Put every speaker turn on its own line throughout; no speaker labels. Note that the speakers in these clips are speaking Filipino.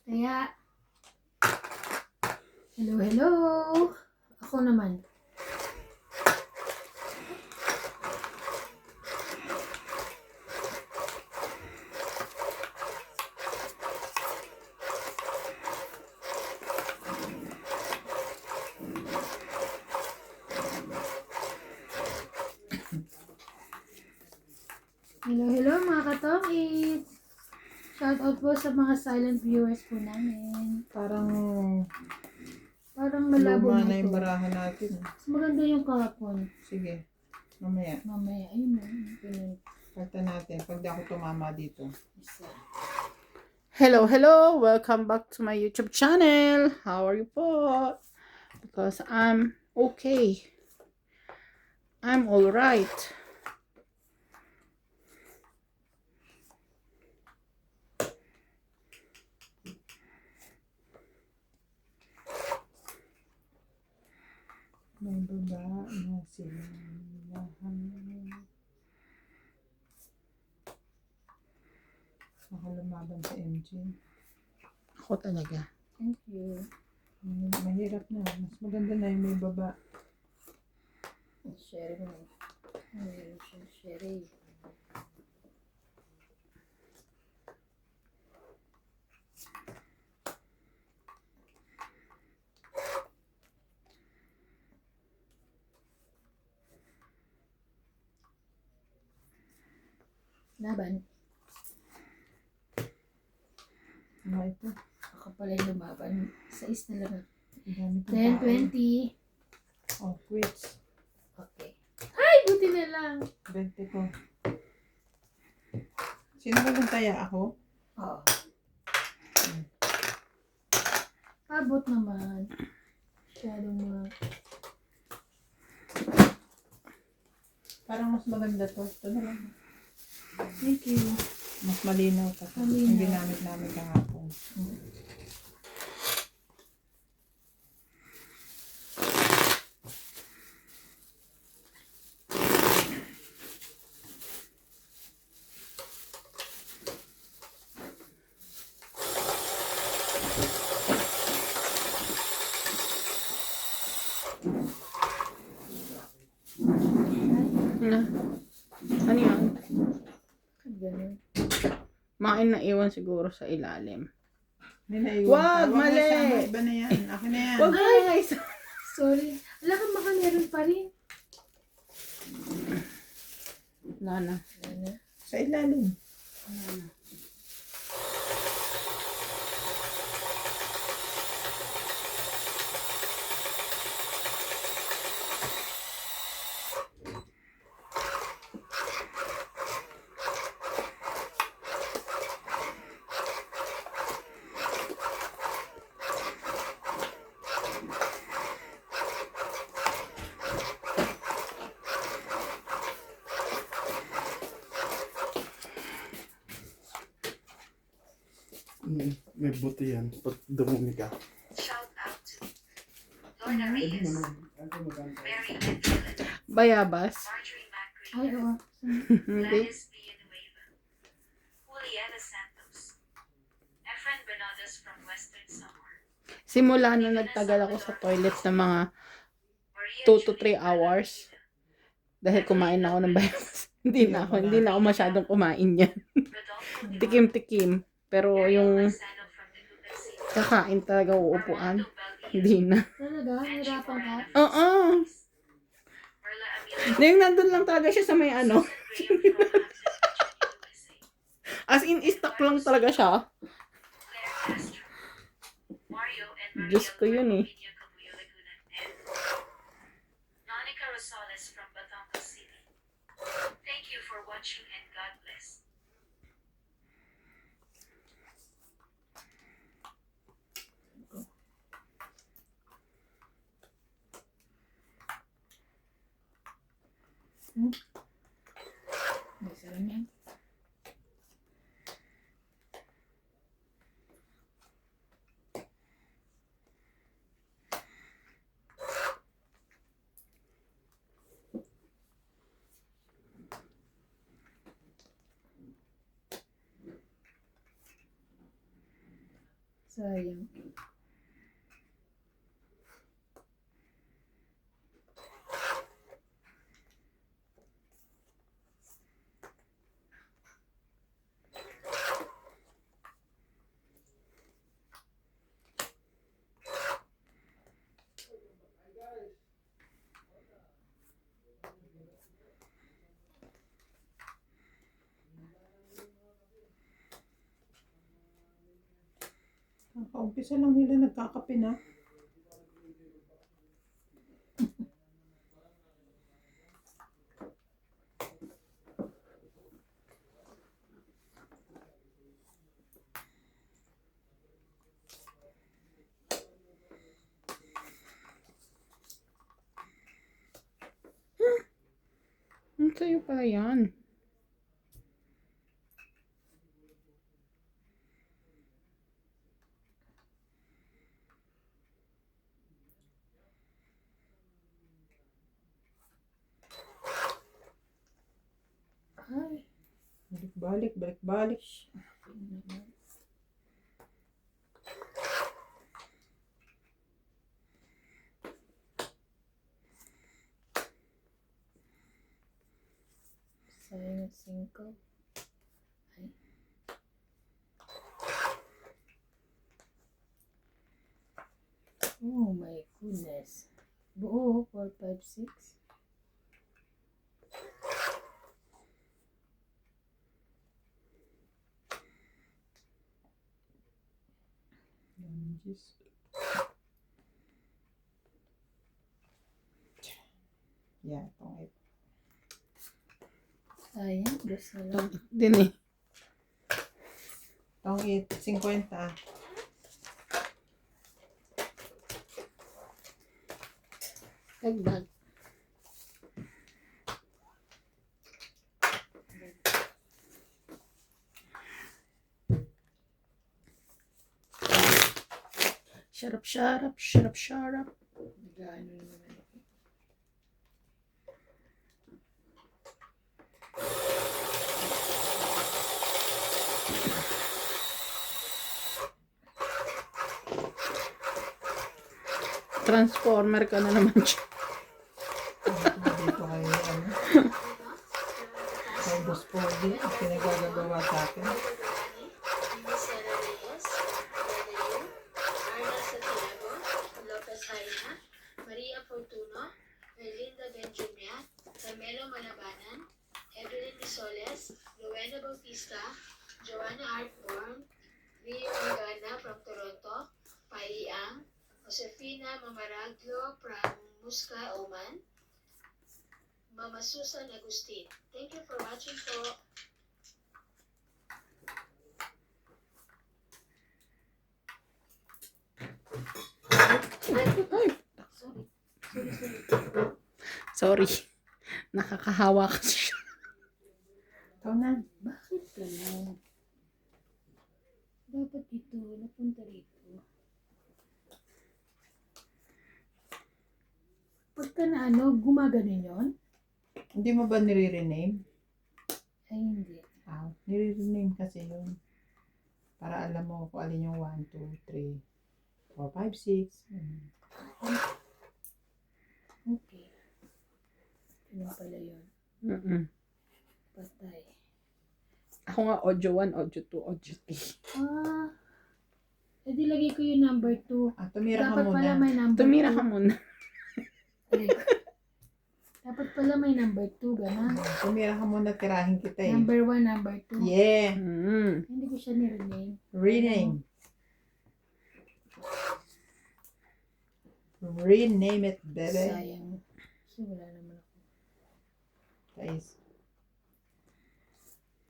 Kaya, hello. Ako naman. Hello mga katokits. Shout out po sa mga silent viewers po namin.
Parang
malabo
luma
na
na yung
ito.
barahan natin.
Mas maganda yung kahapon.
Sige, mamaya.
Ayun na.
Pagta natin, pag di ako tumama dito.
Isa.
Hello! Welcome back to my YouTube channel. How are you po? Because I'm okay. I'm alright. May baba na sila. Ako lumaban sa MJ. Ako talaga.
Thank you.
Mahirap na. Mas maganda na yung may baba.
Share mo. Share. Laban.
Ano ito?
Ako pala yung lumaban. 6 na lang. 10,
Ang dami kong tao.
20.
Oh, quits.
Okay. Ay, buti na lang.
20 ko. Sino ba taya ako?
Oo. Abot naman. Masyadong
Parang mas maganda to. Ito na lang.
Thank you.
Mas malinaw pa to.
Malinaw.
Yung ginamit namin kahapon. Ano yan?
Ganun.
Mga naiwan siguro sa ilalim. May naiwan
Wag,
ka.
mali.
Sama, iba na yan. Akin na yan.
Wag mo nga isa.
Sorry. Wala kang baka meron pa rin.
Nana.
Ano?
Sa ilalim.
May buti yan. Pag dumumi ka.
Shout out to Lorna Reyes, Mary Angela,
Bayabas.
Marjorie Macri,
Ay, oo.
Hindi.
Gladys Villanueva, Juliana Santos, Efren Bernardes from Western Samar,
Simula na nagtagal ako sa toilet ng mga
Maria
2 to 3
Julia
hours. Dahil kumain ako ng bayabas. Hindi na ako masyadong kumain yan.
Rodolfo de
Tikim-tikim. Pero
Ariel
yung
Marzano from the Lugan City,
kakain talaga uupuan.
Armando Valdez,
Hindi na.
Talaga?
Angie
Hirapan ka?
Moreno
Oo.
from Merla Amelia,
Yung nandun lang talaga siya sa may ano.
Susan Graham from Hampton, Virginia, USA,
As in, stock lang talaga siya.
Claire Castro, Mario and Maria
Diyos ko yun eh.
Lugar, Cabullo, Laguna, and Monica Rosales from Batangas City. Thank you for watching and God bless.
May sarang yan. Sayang.
Kaumpisa lang nila nagkakape na. Ang sa'yo pala yan.
Ay.
Balik-balik, balik-balik.
Sayang 5. Ay. Oh my goodness. Buo, 4, 5, 6.
Yan, itong ito.
Sayang, gusto lang.
Din eh.
Itong 50.
Dagdag.
Shut up, shut up, shut up, shut up.
Gaano naman ako.
Transformer ka na naman siya.
Dito kayo, ano? Kay Boss Pogi, pinagagagawa sa akin.
Sara Reyes, Dadayo, Arna Santiago, Lopez Harina, Maria Fortuno, Erlinda Benjumia, Carmelo Malabanan, Evelyn Misoles, Rowena Bautista, Joanna Artborn, Rio Magana from Toronto, Pai Ang, Josefina Mamaraglo from Musca, Oman, Mama Susan Agustin. Thank you for watching po.
Sorry. Nakakahawa kasi siya.
Ikaw na.
Bakit gano'n? Dapat ito, napunta rito. Pagka na gumaganon yun?
Hindi mo ba nire-rename?
Ay, hindi.
Ah, nire-rename kasi yun. Para alam mo kung alin yung 1, 2, 3, 4, 5, 6.
Okay. Ano pala yun? Patay.
Ako nga audio 1, audio 2, audio 3.
Edi lagay ko yung number 2.
Ah, tumira ka
Dapat pala
muna.
may number
Tumira
2.
ka muna.
Dapat pala may number 2, gano'n.
Tumira ka muna, tirahin kita eh.
Number 1, number 2.
Yeah.
Hindi ko siya nire-name.
Rename. Rename it, baby.
Sayang. Kasi wala naman ako.
Guys.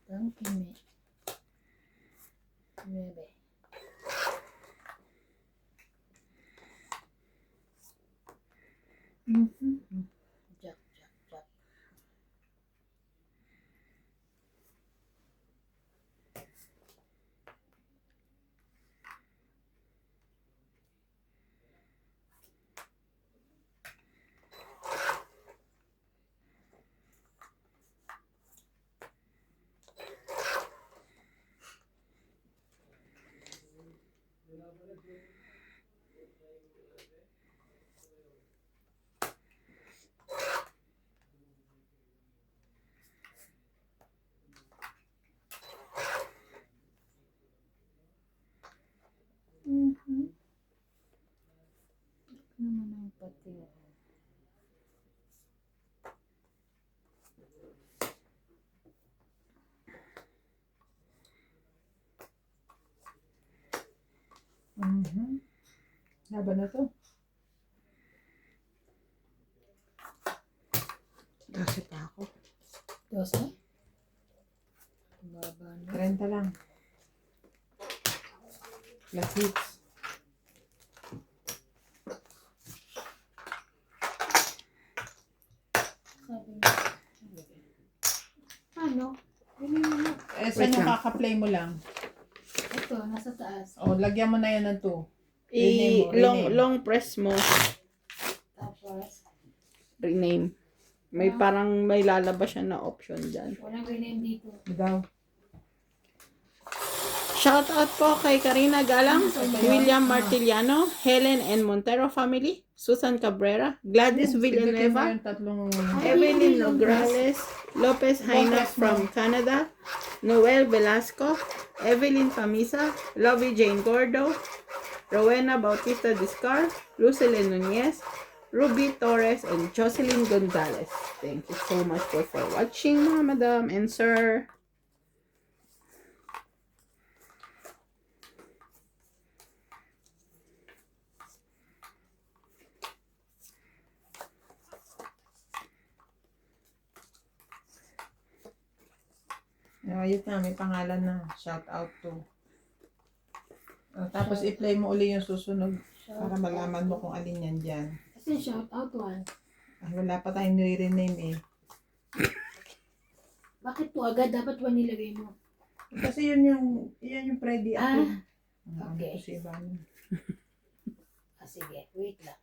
Thank you, me. 9. Jack, jack, jack.
Mhm. Naman ang pati.
Mhm. Laban na to.
Kasi pa ako.
12? Baba na.
30 lang. Plus hits.
Sabi niya. Ano? Bili mo na.
Eh, saan
Wait
yung
lang.
kaka-play mo lang?
Ito, nasa taas.
O, lagyan mo na yan ng 2. Rename mo, rename.
Long press mo.
Tapos,
Rename. May parang may lalabas siya na option dyan.
walang rename dito.
Daw.
Shout out po kay Karina Galang, William Martiliano, Helen N. Montero family, Susan Cabrera, Gladys Villanueva,
Yung tatlong...
Evelyn Nograles, Lopez Haina from Canada, Noel Velasco, Evelyn Famisa, Lovey Jane Gordo, Rowena Bautista Discar, Lucille Nunez, Ruby Torres, and Jocelyn Gonzalez. Thank you so much for watching, mga madam and sir.
Ayun na, may pangalan na. Shout out to. Tapos i-play mo uli yung susunod para malaman mo kung alin yan dyan.
Kasi shout out one.
Ay, wala pa tayong nire-rename eh.
Bakit po agad dapat one nilagay mo?
Kasi yun yung Freddy ako.
Okay.
Ano si Ivan.
Sige, wait lang.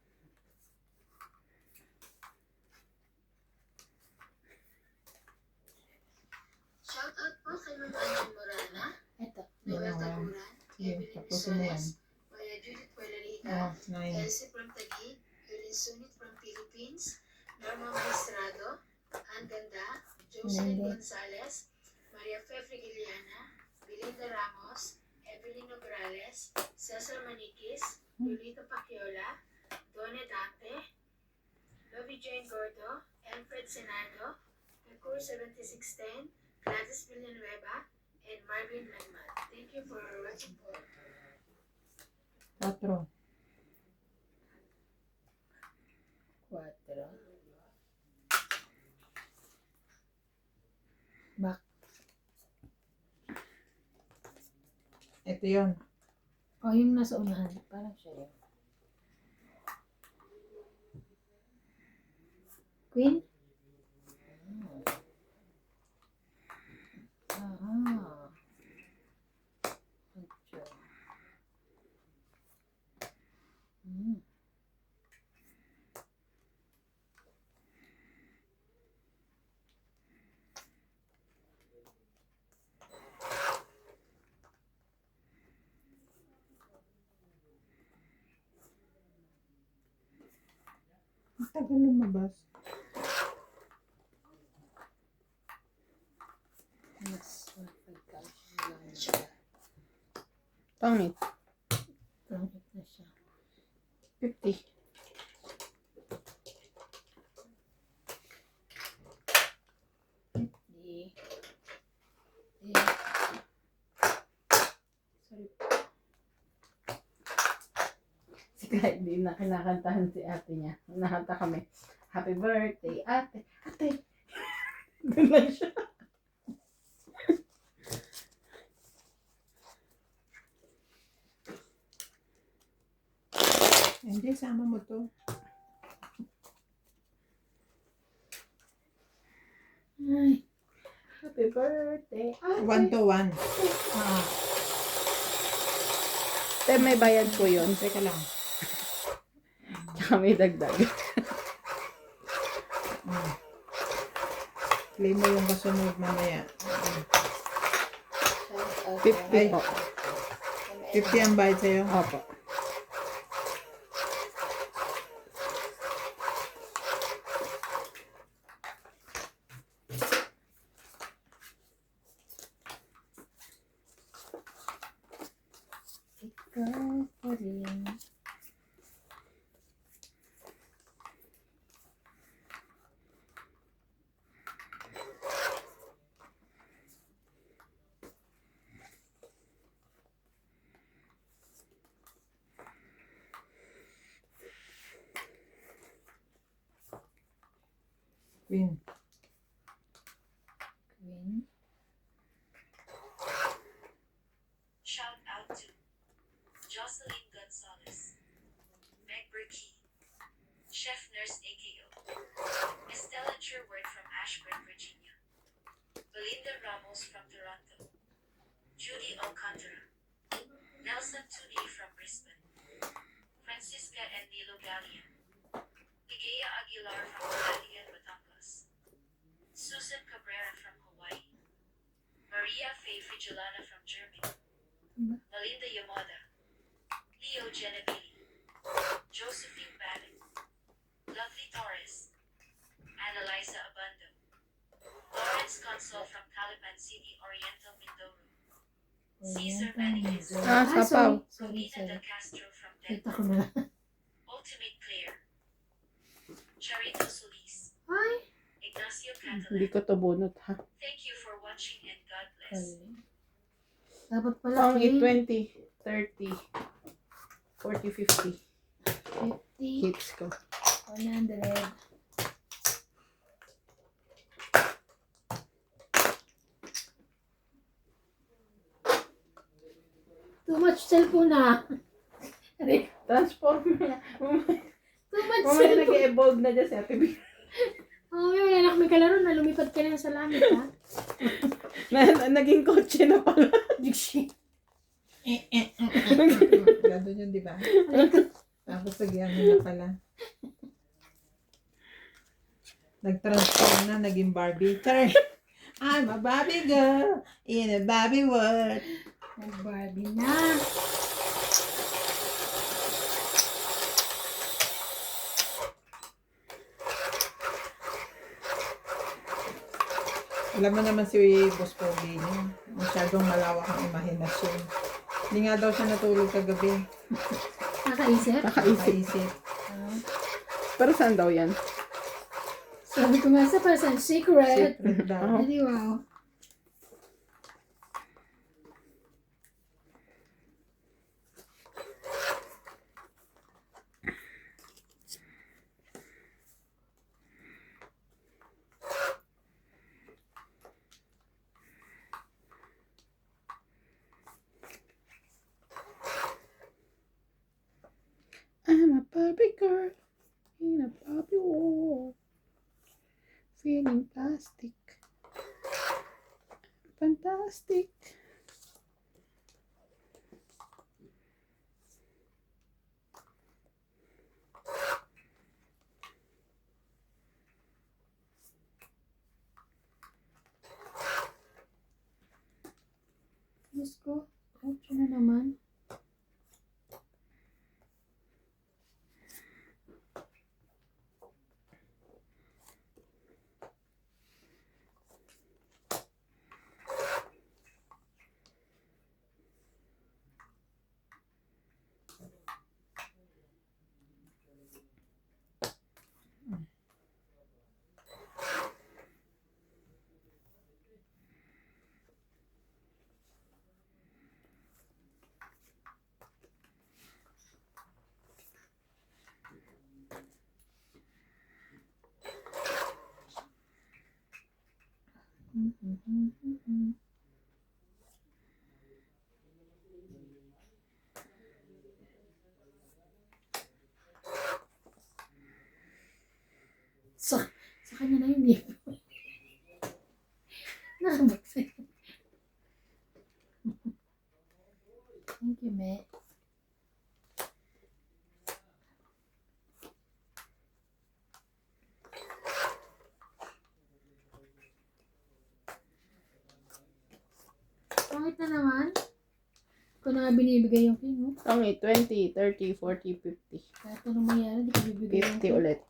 Shout out po kay Ma'am Ann Morana,
Ito.
Noel
Yan,
Taguran,
Sige,
Evelyn
tapusin mo yan.
Soles, Maria Judith Puelarita,
Oh, 9.
Elsie from Taguig, Erin Sunit from Philippines, Norma Maestrado, Ann Ganda, Jocelyn Gonzalez, Maria Fe Frigiliana, Belinda Ramos, Evelyn Nograles, Cesar Maniquis, Lolita Paciola, Donna Dante, Lovey Jane Gordo, Alfred Senado, Mercur 7610, Gladys Villanueva, and Marvin Lanman. Thank you for watching po.
4.
4. Back.
Ito yun.
O, yung nasa unahan. Parang siya yun. Queen? Aha. Ocho.
Ang tagal lumabas.
Mas mapagkasya lang siya.
Pangit.
Pangit na siya.
50.
Di. Sorry.
Si kahit hindi na kinakantahan si ate niya. Nakanta kami. Happy birthday, ate. Ate. Doon lang siya.
Hindi, sama mo to.
Ay.
Happy birthday, ate.
1 to 1.
Te, may bayad ko yun.
Teka lang.
Tsaka may dagdag.
Play mo yung kasunod mamaya.
50 po.
50 ang bayad sa'yo.
Opo.
Ikaw pa rin.
Queen.
Queen.
Shout out to Jocelyn Gonzalez, Meg Burkey, Chef Nurse AKO, Estella Sherwood from Ashburn, Virginia, Belinda Ramos from Toronto, Judy Alcantara, Nelson Tudi from Brisbane, Francisca and Nilo Gallian, Ligaya Aguilar from Cagayan, Batangas, Susan Cabrera from Hawaii, Maria Faye Fijolana from Germany, Melinda Yamada, Leo Genevieve, Josephine Bannon, Lovely Torres, Annalisa Abando, Lawrence Consol from Calapan City, Oriental Mindoro, Cesar Benitez,
Sapaw.
Sorry,
Nina De
sorry.
Castro from
Kita
Denver,
ko na.
Ultimate Claire, Charito Solis,
Ay!
Ignacio
Hindi
Catalan.
ko to bunot ha.
Thank you for watching and God bless.
Sorry. Dapat pala
Pang
Queen.
20, 30, 40, 50
50,
hits ko.
100. Too much cellphone na.
Transformer na.
Too much
Mamaya
cellphone.
nag-evolve na dyan si Ate B.
Oh, may wala na kami kalaro na. Lumipad ka na sa langit, ha?
Naging kotse na pala.
Dixie.
Gado yun, di ba? Tapos nagyan mo na pala. Nag-transform na, naging Barbie. Char! I'm a Barbie girl in a Barbie world.
Nag-Barbie na.
Alam mo naman si Boss Pogi niya. Masyadong malawak ang imahinasyon. Hindi nga daw siya natulog kagabi.
Nakaisip?
Nakaisip.
Kaisip.
Pero saan daw yan?
Sabi ko nga sa person, secret.
Secret daw.
Hindi, wow.
I'm a Barbie girl in a Barbie world. Feeling plastic. Fantastic.
Diyos ko. Ouch na naman. Sa kanya na yun, eh. Nakabagsak. Thank you, me. Pangit na naman. na nga binibigay yung king, no?
Tangi, 20, 30, 40, 50.
Kahit anong mangyari, di ka bibigay yung
50
king.
ulit.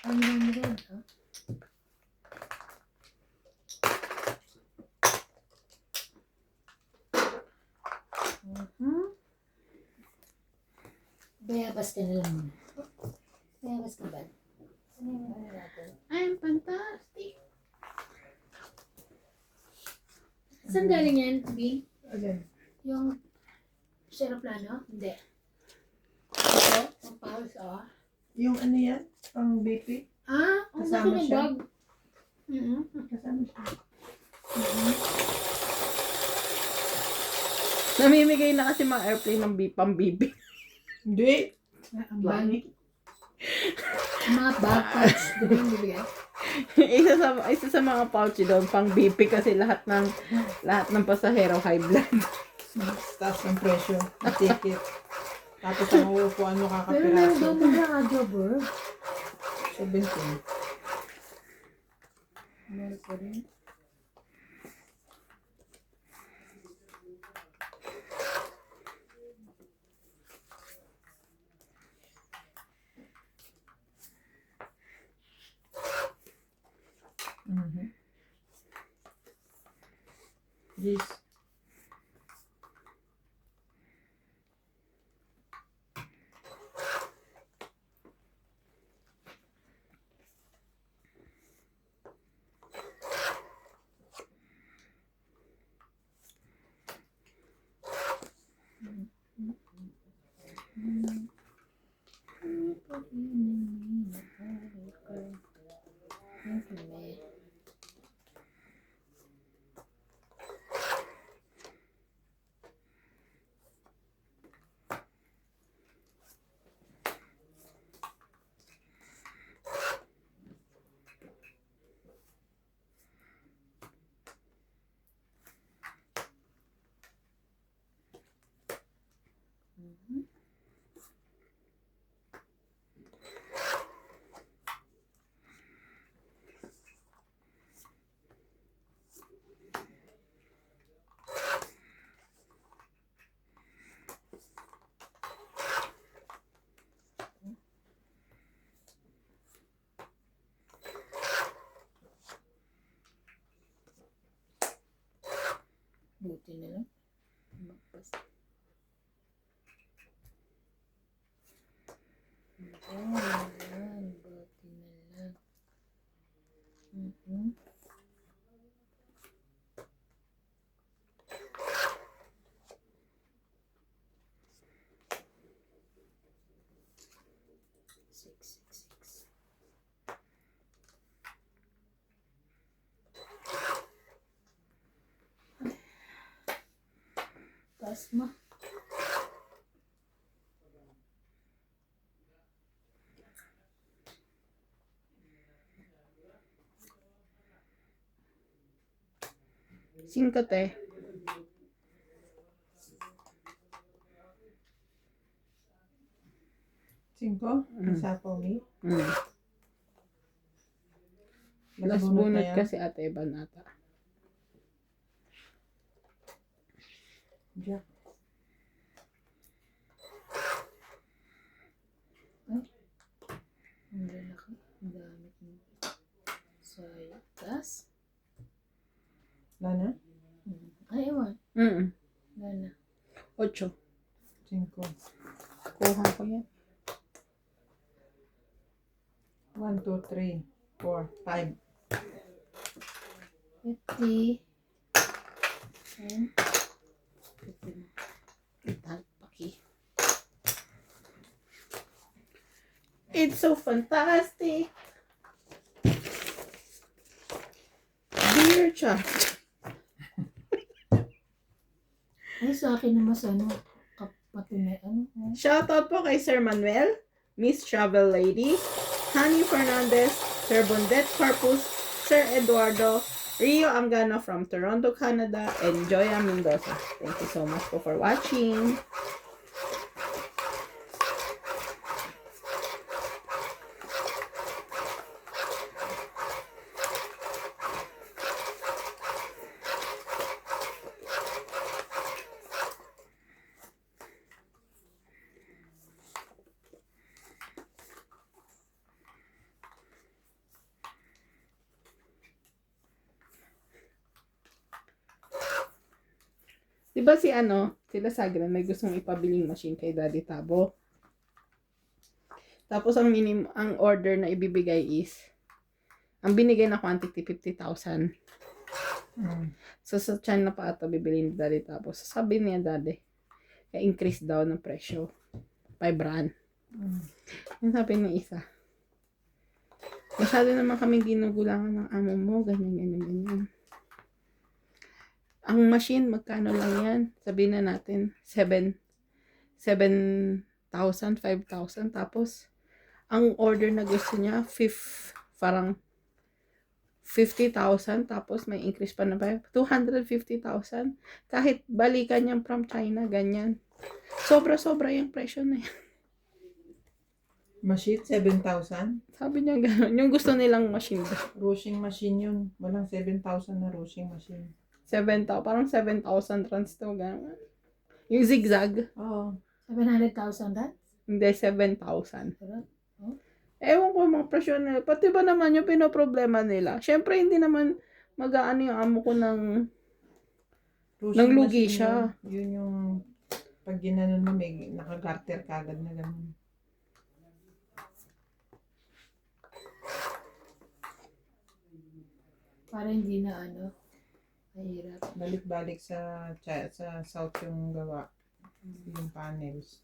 Ang dami rin, ha? Bayabas ka na lang muna. Bayabas ka ba? Ano yung ano natin?
I'm fantastic.
Saan galing yan, B?
Alin?
Yung seroplano? Hindi. Ito? Ang pulse, oh.
Yung ano yan? Pang BP?
Ah, ang
Kasama
laki ng
siya?
bag.
Kasama siya.
Namimigay na kasi mga airplane ng pang-bibi.
Hindi.
Ang bag. Ang mga bag pouch. Di ba yung bibigay?
isa sa mga pouch doon, pang-BP kasi lahat ng pasahero high blood.
Taas ng presyo. Ang ticket. Tapos ang uupuan mo
Pero meron
kakapiraso.
doon na radyo, bro.
17.
Meron pa rin.
Mhm. This.
Buti na lang. Magpas. Ayan, buti na lang. Six. Taas mo.
Cinco, te.
Cinco? Sapo me.
Last bunot kasi ate Evan ata.
Jack.
Ang lalaki. Ang dami kong sayas.
Lana?
Ay, ewan. Lana.
8.
Cinco.
Kuha ko yan.
1, 2, 3, 4, 5.
50. And 50.
Paki. It's so fantastic. Dear child.
Ay, sa akin na mas ano, kapatunay. Ano?
Shoutout po kay Sir Manuel, Miss Travel Lady, Honey Fernandez, Sir Bondet Corpus, Sir Eduardo, Rio Angano from Toronto, Canada, and Joya Mendoza. Thank you so much po for watching. Diba si sila Sagra may gustong ipabiling machine kay Daddy Tabo. Tapos ang order na ibibigay is, ang binigay na quantity 50,000. So sa China pa ata bibili ni Daddy Tabo. So sabi niya Daddy, increase daw ng presyo. By brand. Yung sabi ng isa. Masyado naman kaming ginugulangan ng amo mo, ganyan. Ang machine, magkano lang yan? Sabihin na natin, 7,000, 5,000. Tapos, ang order na gusto niya, parang 50,000. Tapos, may increase pa na ba? 250,000. Kahit balikan niyang from China, ganyan. Sobra-sobra yung presyo na yan.
Machine, 7,000.
Sabi niya gano'n. Yung gusto nilang machine.
Rushing machine yun. Walang 7,000 na rushing machine.
Parang 7,000 trans to, gano'n. Yung zigzag.
Oo.
700,000 that?
Hindi, 7,000.
Sarap.
Ewan ko mga presyo nila. Pati ba naman yung pinoproblema nila? Siyempre, hindi naman mag-aano yung amo ko ng
Rushing
lugi
machine
siya.
Yun yung pag ginanon mo, may nakagarter kagad na gano'n.
Para hindi na mahirap.
Balik-balik sa south yung gawa. Yung panels.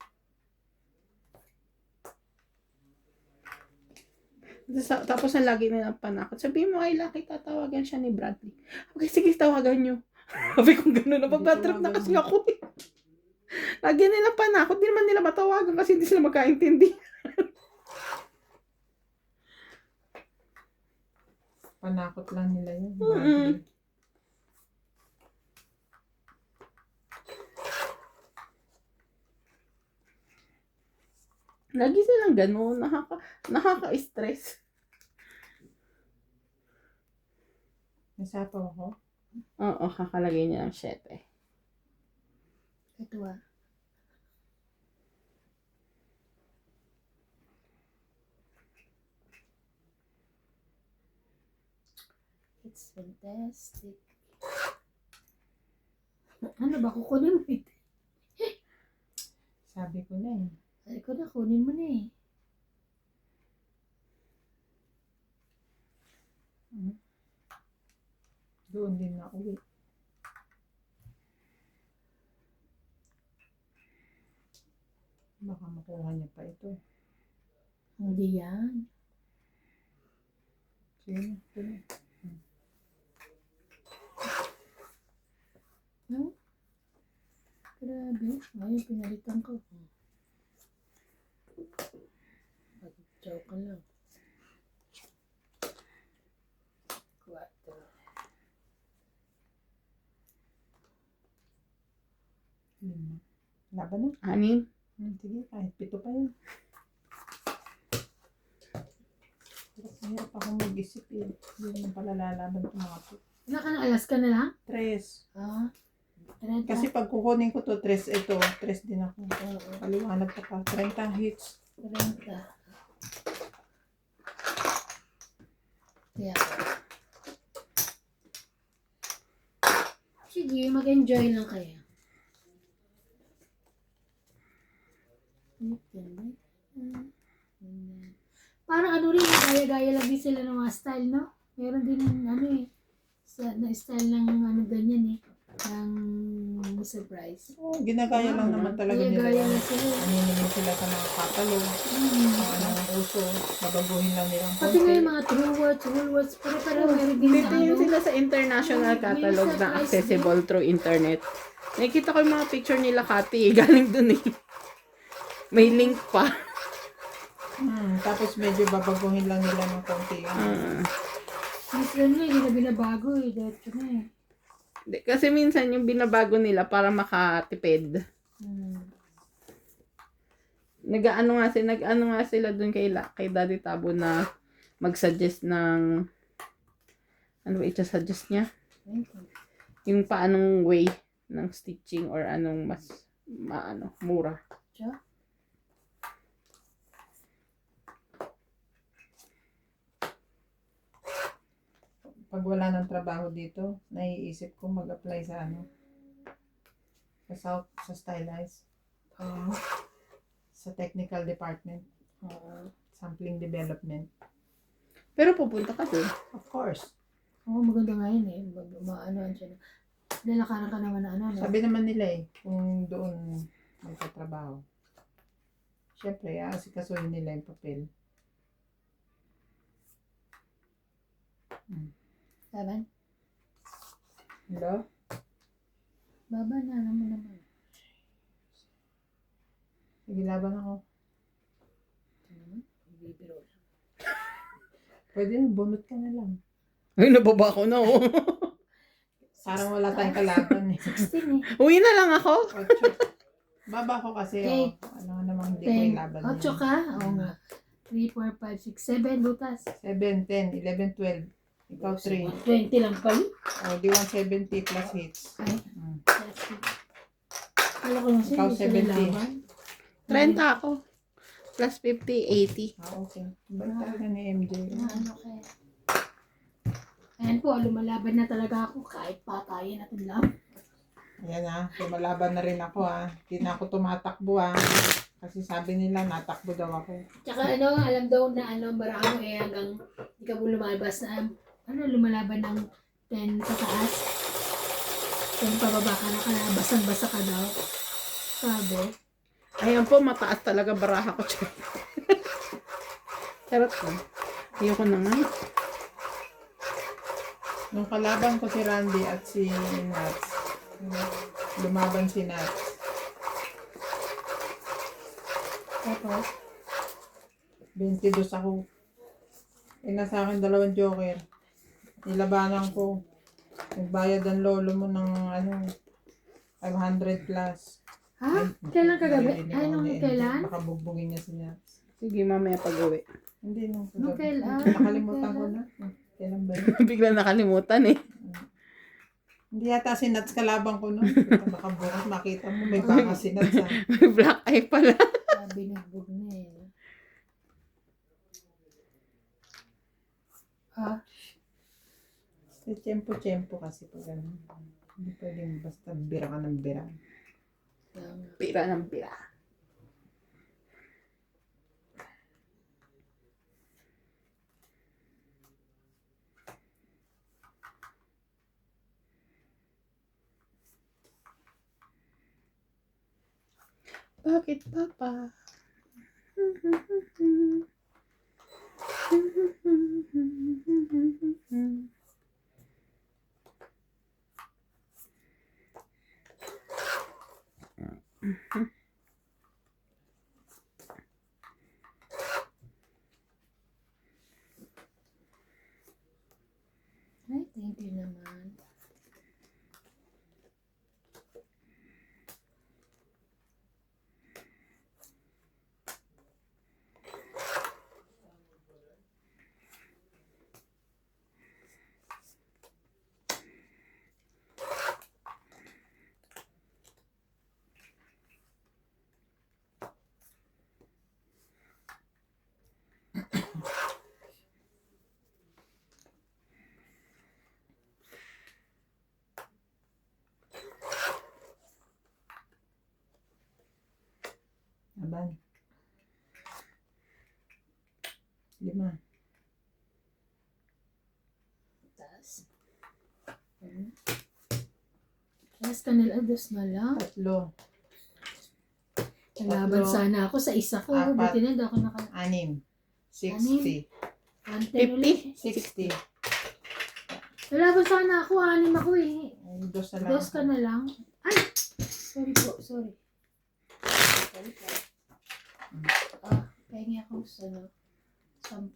Tapos ang lagi nilang panakot. Sabihin mo, ay laki, tatawagan siya ni Bradley. Okay, sige, tawagan nyo. Sabi ko gano'n, napag-trip na kasi ako. Lagi nilang panakot. Di naman nila matawagan kasi hindi sila magkaintindi.
Panakot lang nila yun.
Lagi silang gano'n. Nakaka-stress.
May sapaw ako.
Oo, kakalagay niya ng 7.
Ito It's fantastic. Ano ba? Kukunin mo ito.
Sabi ko na eh.
Sabi ko na, kunin mo na eh.
Doon din na uwi. Baka makuha niya pa ito.
Hindi yan.
Sige, sige.
No? Grabe. Ngayon, pinalitan ko. Joke ka lang. 4.
Laban na.
6.
Sige, kahit 7 pa yun. Hirap akong mag-isip eh. Hindi naman pala lalaban ito mga po.
Wala ka ng Alaska na lang?
3.
Ah. 30.
Kasi pag kukunin ko to 3, ito, 3 din ako.
Oo.
Paliwanag pa pa. 30 hits.
30. Kaya. Sige, mag-enjoy lang kayo. Parang rin, gaya-gaya lang din sila ng mga style, no? Meron din na style ng ganyan ng surprise.
Oh, ginagaya lang naman talaga nila.
Gaya-gaya lang sila.
Naniningin sila sa mga catalog. Kung anong uso. Babaguhin lang nilang
Pati nga yung mga true words, pero meron din na
Titingin sila sa international catalog na accessible through internet. Nakikita ko yung mga picture nila, Kati. Galing dun eh. May link pa.
Tapos medyo babaguhin lang nila ng konti.
Minsan nga, hindi na binabago eh. Diretso na eh.
Kasi minsan yung binabago nila para makatipid. Nag-ano nga sila dun kay Daddy Tabo na mag-suggest ng ano ba ita-suggest niya? Yung paanong way ng stitching or anong mas mura.
Diyo?
Pag wala ng trabaho dito, naiisip ko mag-apply sa Sa South, sa Stylize.
Oo.
Sa Technical Department. Sampling Development.
Pero pupunta ka doon.
Of course.
Oo, maganda nga yun eh. Ano siya. Lalakaran ka naman na ano. No?
Sabi naman nila eh, kung doon magtatrabaho. Siyempre, aasikasuhin nila yung papel.
Laban?
Hello?
Baba na naman.
Sige, laban ako.
Bibiro lang.
Pwede, bunot ka na lang.
Ay, nababa ko na, oh.
Parang wala tayong kalaban eh.
16 eh.
Uwi na lang ako.
8. Baba ko kasi,
Okay.
ano namang hindi ko
10.
yung laban.
8 ka? Oo nga. 3, 4, 5, 6, 7. Butas.
7, 10, 11, 12. Ikaw 3.
20 lang pala.
O, di 170 plus hits.
Ay,
Mm.
alam ko lang siya.
Ikaw,
Hindi sila
70.
laban.
30 ako. Plus 50, 80.
Okay. Ba't talaga ni MJ?
Ano kaya? Ayan po, lumalaban na talaga ako kahit patayin natin lang.
Ayan lumalaban na rin ako Hindi na ako tumatakbo Kasi sabi nila natakbo daw ako.
Tsaka alam daw na marami hanggang hindi ka po lumalabas na lumalaban ng 10 pataas. 10 pababa ka na basang-basa ka daw. Sabi.
Ayan po, mataas talaga baraha ko. Charot ko. Ayoko na nga.
Nung kalaban ko si Randy at si Nats, lumaban si Nats.
Tapos,
22 ako. Sa akin 2 joker. Nilabanan ko. Nagbayad ang lolo mo ng 500 plus.
ha? Kailan kagabi?
Narinig
Ay,
ako
nung
ni MJ.
kailan?
Baka bugbugin niya si Nats.
Sige, mamaya pag-uwi.
Hindi, nung
Nung
kagabi.
kailan?
Nakalimutan ko na. Kailan ba yun?
Bigla nakalimutan eh.
Hindi yata si Nats kalaban ko nun. Baka bukas makita mo may baka si Nats
May black eye pala.
Sabi nagbog na eh. Ha?
Tiyempo-tiyempo kasi pag ano. Hindi pwedeng basta bira ka ng bira.
Pira ng pira. Bakit, Papa?
Ay, thank you naman.
Aban. 5.
Taas. Taas kanila, dos na lang.
3.
Nalaban sana ako sa isa ko.
4.
Buti na hindi ako
6. 60.
110 ulit.
60.
Nalaban sana ako. 6 ako eh.
Ay, 2 na lang.
Dos ka na lang. Ay! Sorry po, sorry. Sorry po. Pahingi ako sa 10.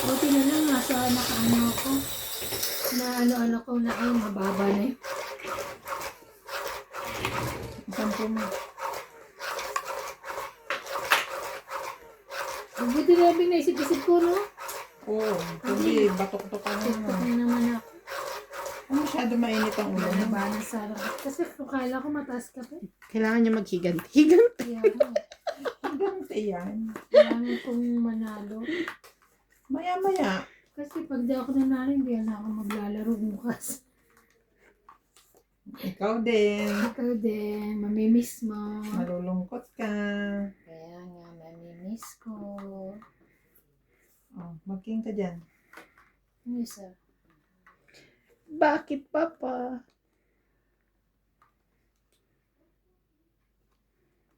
Buti na lang nasa nakaano ako. Na ano ko na ay mababa na yun.
10 mo.
Buti na lang naisip-isip ko, no?
Oo. Hindi, batok-tok ka
Check
na.
na naman ako.
Masyado mainit ang ulo.
Nalabanan sa harap. Kasi kala ko mataas ka pa.
Kailangan niya maghiganti. Higanti.
Kaya nga.
Hanggang yan.
Kailangan kong manalo.
Maya-maya.
Kasi pag di ako nanalo, hindi na ako maglalaro bukas.
Ikaw din.
Ikaw din, mamimiss mo.
Malulungkot ka.
Kaya nga, mamimiss ko.
Oh, magking ka dyan.
Ano isa?
Bakit, Papa?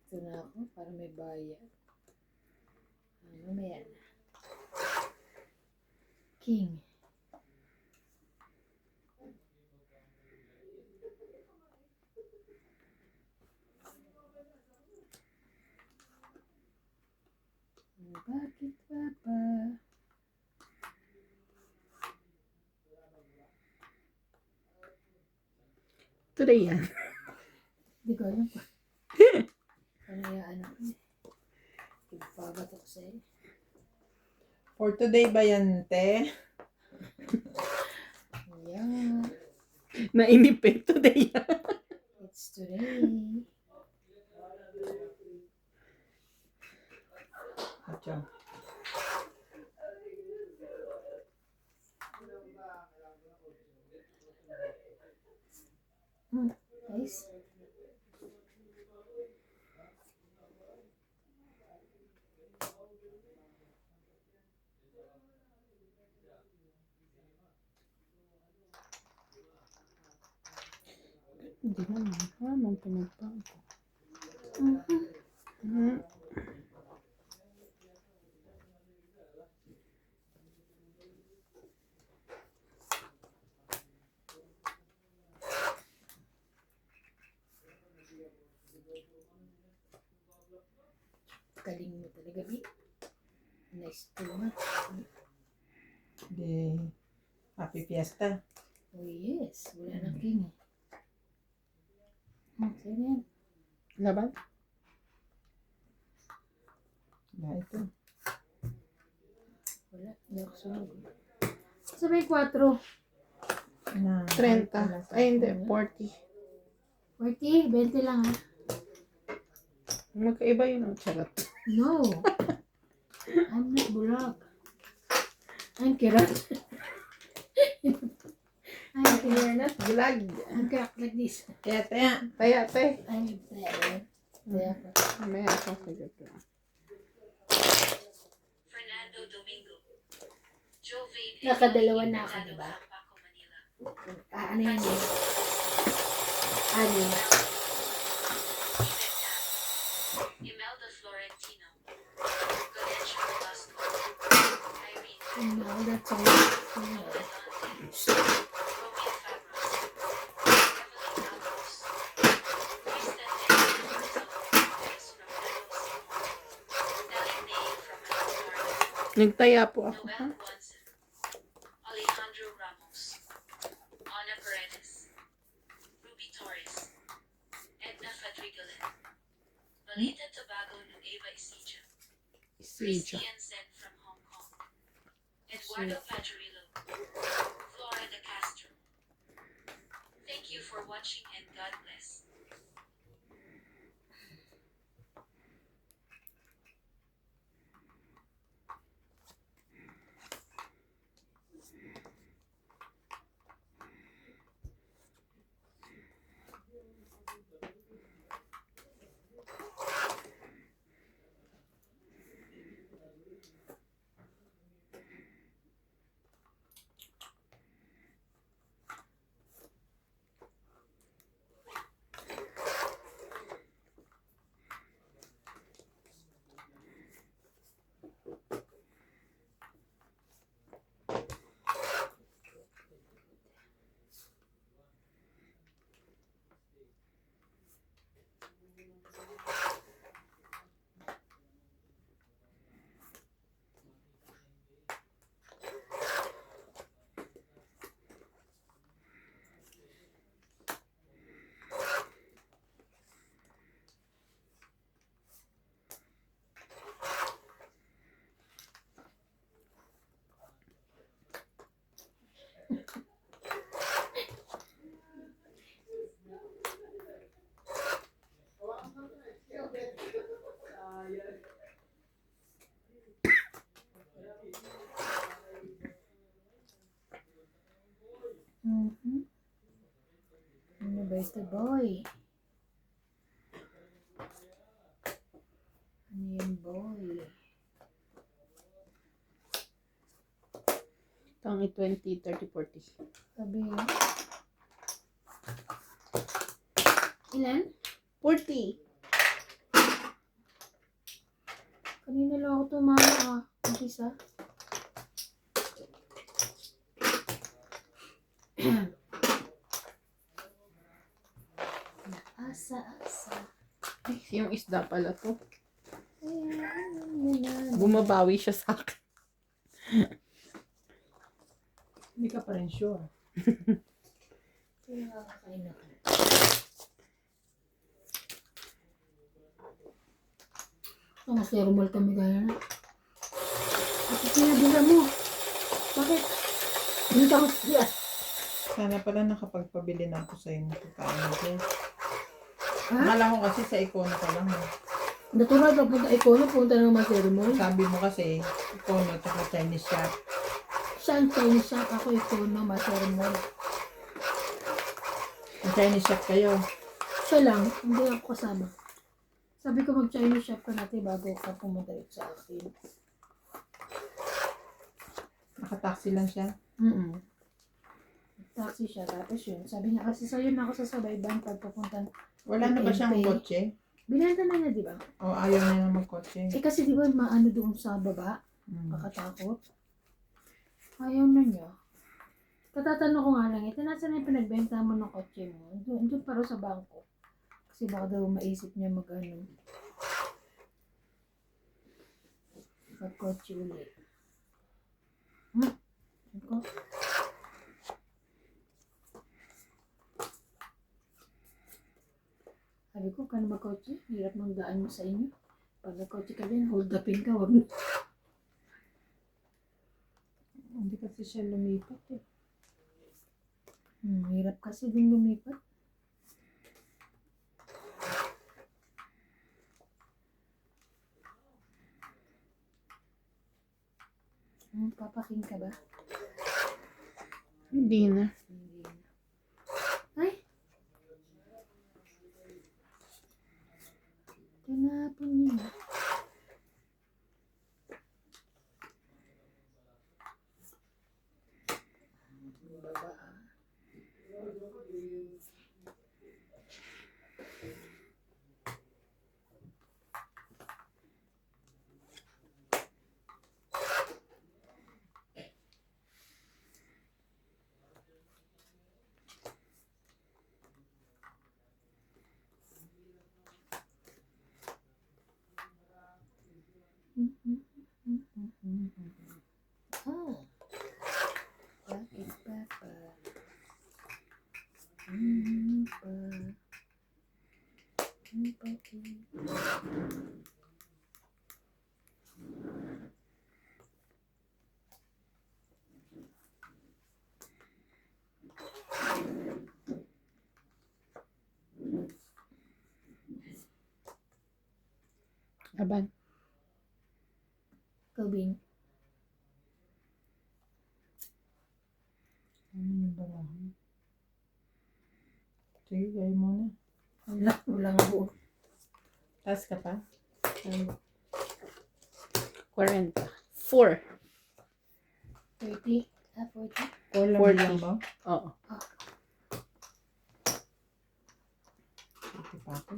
Ito na ako, para may bayad. Mamaya na. King. Bakit, Papa?
Today yan.
Hindi ko alam pa. Panayaan ako eh. Ipagat ako sa'yo.
For today ba yan, te?
Yeah,
Nainip eh. Today yan.
it's today.
Atyo.
Guys.
Hindi naman. Hamang pinagbago.
Galing mo talaga, Bi. Nice to ma.
Di, happy fiesta.
Oh yes, wala nang king eh. Sino yan?
Laban?
Na ito.
Wala, hindi ako sunog. Sabay 4.
Na,
30. Ay, hindi. 40.
40, 20 lang ha.
Magkaiba yun. Oh. Charot.
No. I'm not bulag. I'm kirat. I'm kirat.
Vlog.
I'm kirat like this.
Kaya, kaya.
Taya, te.
I'm there. There.
May ako sagot ko.
Fernando Domingo. Jovane
Nakadalawa na ako,
Mercado,
diba?
Paco, Manila.
Ano yan eh? Ano?
Imelda Florentino. Ganesha Velasco. Irene
No, that's all.
Paula Dante. Romy Fabros. Evelyn Alvarez. Kristen Edwin Rizal Lopez from Lagos. Nelly Nay from Alabama.
Nagtaya po ako, ha?
Noel Guanzin. Alejandro Ramos. Ana Paredes. Ruby Torres. Edna Fadrigalan. Malita Tobago Nueva Ecija.
Sija.
Christian Sen from Hong Kong. Eduardo Pajarillo. Flora de Castro. Thank you for watching and God bless.
Ano ba ito, boy? Ano yan, boy?
Ito ang 20, 30, 40.
Sabi ilan?
40!
Kanina lang ako tumama umpisa. Asa-asa.
Ay, yung isda pala to.
Ayan.
Bumabawi siya sa akin.
Hindi ka pa rin sure.
Kaya nakakain ako. Ito, mas normal kami kaya na. At pinabira mo. Bakit? Hindi ako siya.
Sana pala nakapagpabili na ako sa inyo ng pagkain, Jess.
Ha?
Akala ko kasi sa Econo ka lang.
Natural ka punta ikaw na punta ng Masero mo.
Sabi mo kasi, Econo at saka Chinese shop.
Saan Chinese shop? Ako ikaw na Masero mo.
Ang Chinese shop kayo.
Siya lang, hindi ako kasama. Sabi ko mag-Chinese shop ka natin bago ka pumunta rin sa akin.
Nakataxi lang siya.
Taxi siya, tapos yun. Sabi niya kasi sa'yo na ako sasabay ban pag papunta.
Wala na ba siyang
Okay.
kotse?
Binenta na niya, di ba?
O ayaw niya na magkotse?
Eh kasi di ba maano doon sa baba? Kakatakot. Ayaw na niya. Tatatanong ko nga lang, ito nasa na yung pinagbenta mo ng kotse mo? Doon pa rin sa bangko. Kasi baka daw maisip niya mag-ano. Mag-kotse ulit. Ako? Sabi ko, kano mag-kotse? Hirap ng daan mo sa inyo. Pag nag-kotse ka din, hold upin ka, wag mo.
Hindi kasi siya lumipat eh.
Hirap kasi din lumipat. Papaking ka ba?
Hindi na.
Hindi na. Ay! Tinapon niya. Baba. Ah. Bakit papa?
Aban.
Kabing.
Ano yung barahan? Sige, gaya mo na.
Walang buo.
Taas ka pa?
40. 4.
30. 40.
Or lang
40.
bilang ba?
Oo.
Sige pa ako.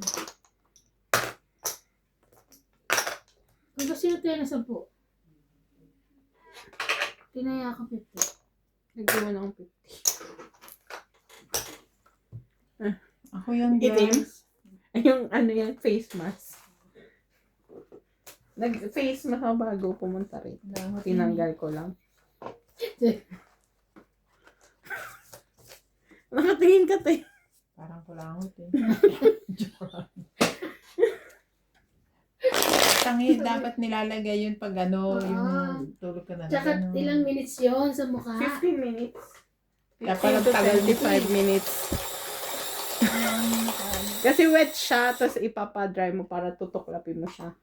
Kung gusto nyo tayo na 10. Tinaya ka 50.
Nagdi mo ng 50.
Ako yan,
Itim?
guys.
Yung ano yan, face mask. Nag-face mask ako bago pumunta rin. Tinanggal ko lang. Nakatingin ka tayo.
Parang kulangot eh. Tangi, dapat nilalagay yun pag ano,
Oo.
yung tulog ka na.
Tsaka
ano.
ilang minutes yon sa mukha?
15 minutes.
Kaya
15
palang
to
tagal
25 minutes. Kasi wet siya, tapos ipapa-dry mo para tutuklapin mo siya.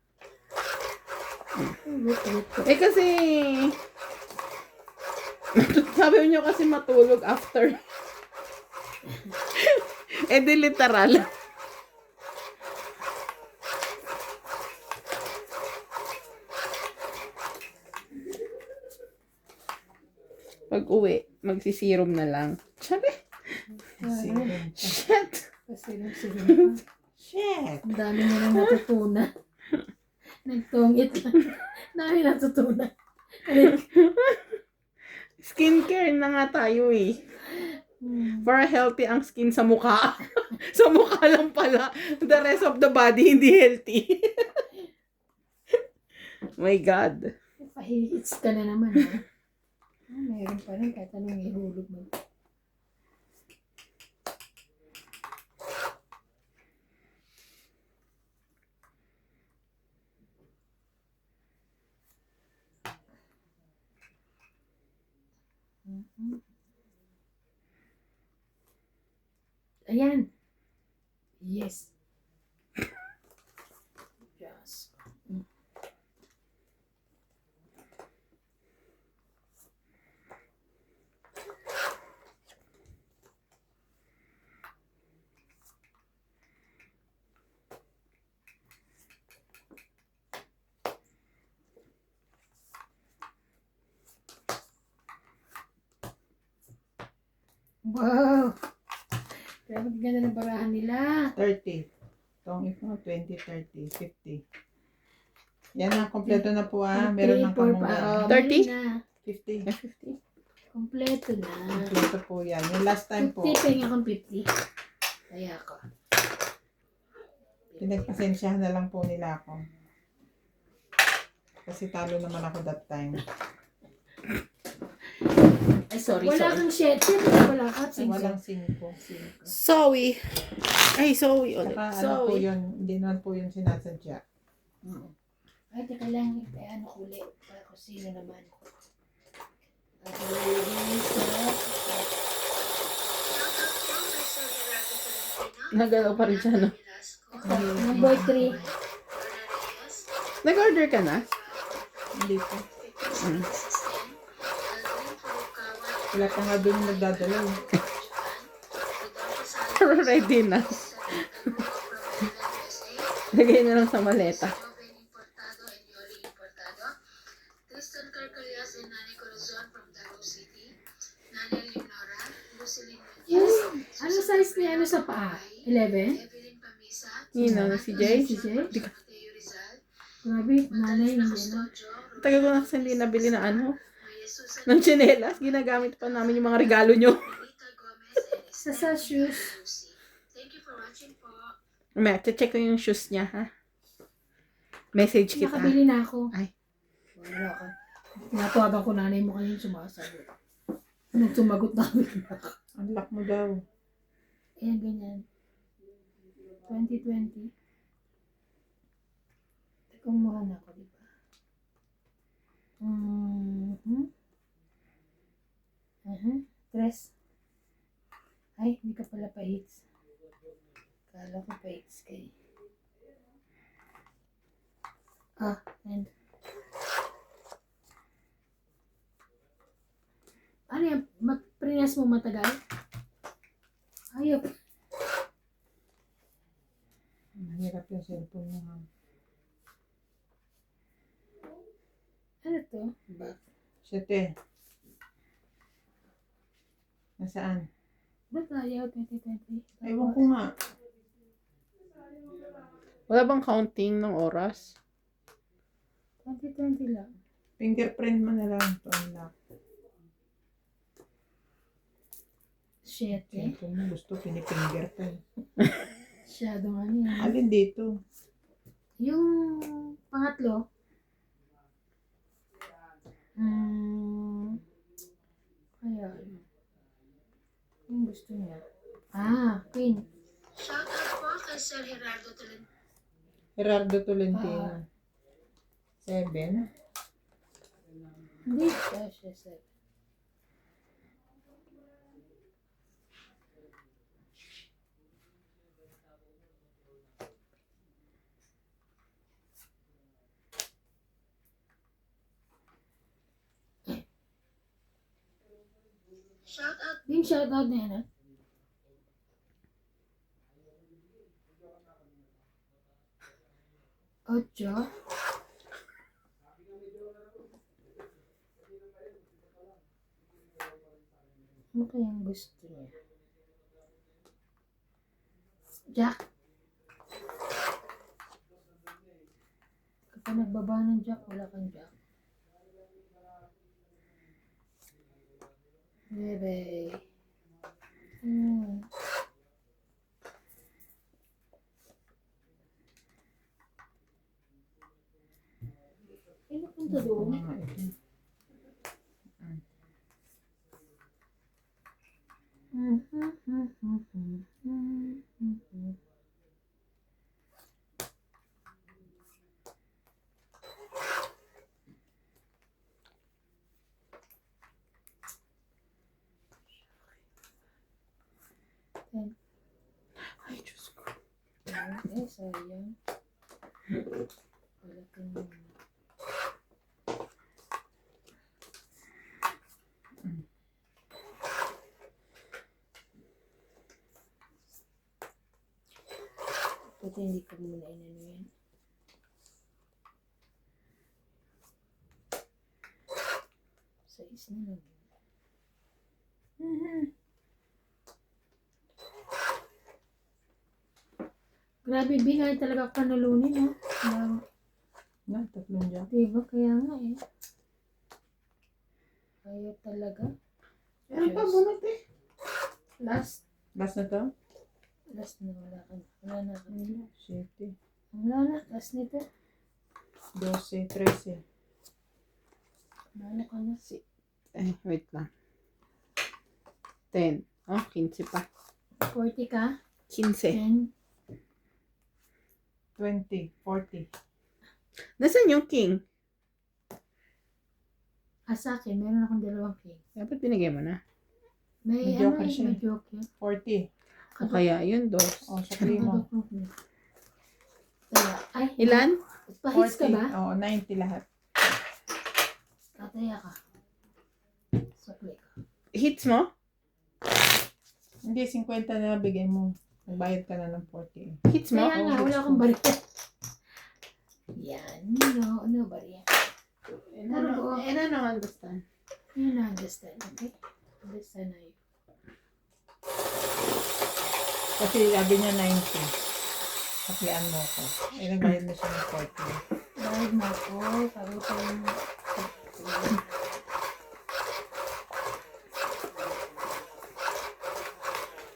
Eh kasi, sabi niyo kasi matulog after. Eh di literal. Pag uwi, magsisirom na lang. Sabi,
Serum.
shit.
Pasirum-sirum pa.
Shit!
Ang dami mo nang natutunan. Nagtungit lang. Dami natutunan.
Skincare na nga tayo eh. Para healthy ang skin sa mukha. Sa mukha lang pala. The rest of the body hindi healthy. My God.
Pahihits ka na naman, ha? Meron pa rin kahit anong ihulog mo. Ayan. Yes. Yes. Wow! Grabe ang ganda ng barahan nila.
30. Itong ito, 20, 30, 50. Yan na, kompleto na po ah. Meron ng kamungga.
30?
50.
50.
Kompleto na.
Kompleto po yan. Yung last time po,
50, pahinga akong 50. Kaya ako.
pinagpasensyahan na lang po nila ako. Kasi talo naman ako that time.
Ay, sorry,
Wala
sorry.
kang 7, wala ka.
Walang 5.
Sorry. Ay, sorry ulit.
Saka ano po
Sorry.
yun, hindi naman po yun sinasadya.
Ay, teka lang. Ano huli? Para ko sino naman. At ilagay sa...
Nagalaw pa rin siya, no?
Number 3.
Nag-order ka na?
Hindi po. Wala pa nga doon nagdadala.
Pero ready na. Lagay na lang sa maleta.
Tristan Carcalias and Nani Corazon from Davao City. Nani Leonora, Lucilin
Yes.
Nunez,
Ano size niya? Ano sa paa? 11?
Evelyn Pamisa,
Yun na, si Jay.
Si Jay?
Mateo Rizal,
Grabe, nanay,
Catalina
hindi na.
Custodio,
Tagal ko na kasi hindi nabili na ano.
Maria Susan
Ng tsinelas. Ginagamit pa namin yung mga regalo nyo.
Rita Gomez, and
Sa shoes.
Lucy. Thank you for watching po.
May, check ko yung shoes niya, ha? Message kita.
Nakabili na ako.
Ay.
Wala ka. Tinatawagan ko nanay mo kanina sumasagot. Nung sumagot namin na.
Unlock mo daw.
Ayan, ganyan. 2020. Kumuha na ako, di ba? Dress. Ay, hindi ka pala pa-hits. Kala ko pa-hits kay. And ano yan? Prinas mo matagal? Ayaw.
Mahirap yung cellphone mo nga.
Ano to? Back.
7. Nasaan?
Ba't ayaw 2020?
Ewan ko nga.
Wala bang counting ng oras?
2020 lang.
Fingerprint mo na lang to unlock.
Shit eh.
Cellphone mo gusto, pinifinger pa eh.
Masyadong ano yan.
Alin dito?
Yung pangatlo. Kaya ano. Yung gusto niya. Queen.
Shout out po kay Sir Gerardo Tolentino.
Gerardo Tolentino. 7.
Hindi siya siya.
Shout out
Yung shoutout na yan, ha? Ocho. Ano kayang gusto niya? Jack. Kapag nagbaba ng Jack, wala kang Jack. Bebe. Ano punta doon?
Ay, Diyos ko.
Eh, sayang. Wala kang Buti hindi ka muna inano yan. Sais na lang. Grabe, bingay talaga kanulunin, no?
Na, tatlong dyan.
Diba? Kaya nga eh. Ayaw talaga.
Meron pa bunot eh.
Last.
Last na to?
Last na wala ka. Wala na kanila.
7,
Wala na. Last nito.
12, 13.
Wala ka na.
Wait lang. 10. Oh, 15 pa.
40 ka.
15.
10.
20, 40.
Nasaan yung king?
Sa akin, meron akong dalawang king.
Dapat binigay mo na.
May
May
ano
joker
eh,
siya.
may joker.
40.
O kaya yun, 2.
Oh, sa primo.
Kaya, ay,
Ilan?
pahits ka
40.
ba?
Oo, 90 lahat.
Tataya ka. Sakli ka.
Hits mo?
Hindi, 50 na bigay mo. Nagbayad ka na ng 40.
Hits mo?
Kaya nga, wala akong bariya. Yan. No bariya.
And I don't understand.
You understand, okay? Understand na yun.
Kasi sabi niya 90. Saklian mo ko. Eh, nagbayad na siya ng 40.
Dahil na ako, sabi ko yung...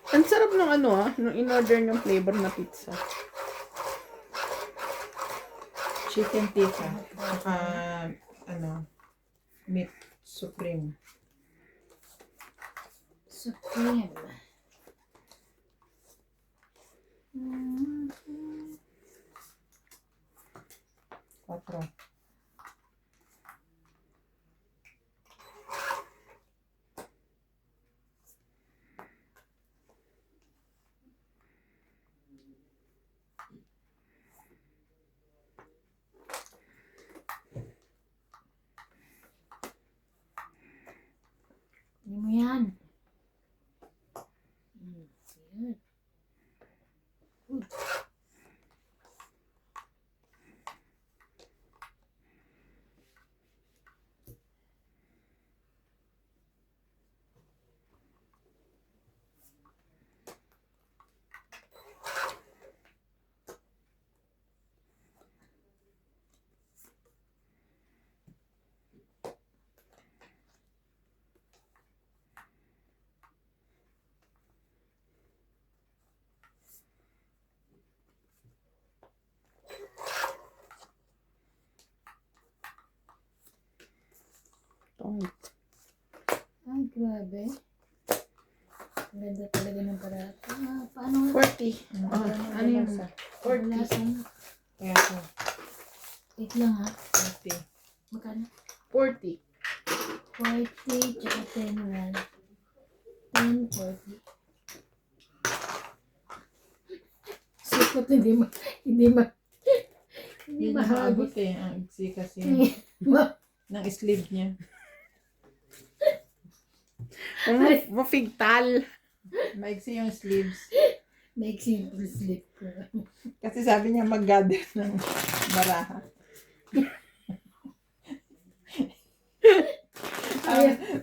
Ang sarap ng nung in-order yung flavor na pizza.
Chicken tikka. Saka, meat supreme.
Supreme.
Quattro.
Hindi mo yan. Yan. Good. Ay, grabe. Ang ganda talaga ng parata. Paano nga?
40. Oh, ano yun? 40.
Lasang.
Kaya ako,
Wait lang ha.
40.
Magkano?
40.
40, tsaka 10 yan. 10, 40. Sikot, hindi
Hindi na
mahabot.
maabot eh. Ang iksi kasi
Ma-
ng sleeve niya.
Mafigtal.
Maiksi yung sleeves.
Make simple sleep ko.
Kasi sabi niya mag-gather ng baraha.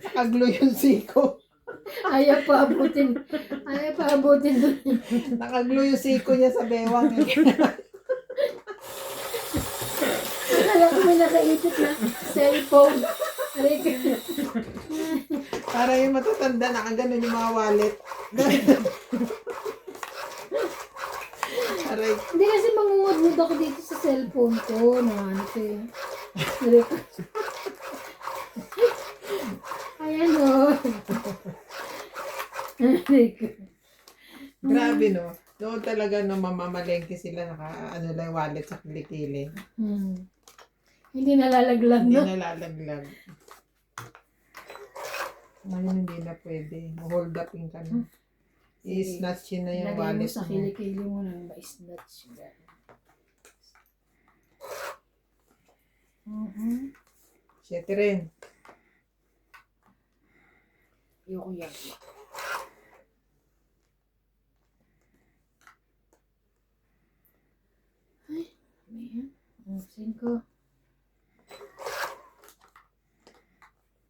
Nakaglo yung siko.
Ayaw pa abutin. Ayaw pa abutin doon.
Nakaglo yung siko niya sa bewang.
Akala ko may nakaipit na cellphone. Aray ka.
Para yung matatanda, nakaganon yung mga wallet. Aray.
Hindi kasi mangungod ako dito sa cellphone ko. Ano ko eh. Aray ka. Ayan o. Aray ka.
Grabe no. Doon talaga no, mamamalengke sila ano lang wallet sa kilikili.
Hindi nalalaglag
Hindi
no?
nalalaglag. Ngayon hindi na pwede. Hold upin ka na. I-snatch na yung
Lagay mo
wallet
sa
mo.
kilikili mo nang ma-snatch.
Siyete rin.
Ayoko yan. Ay, ayan. Ang 5.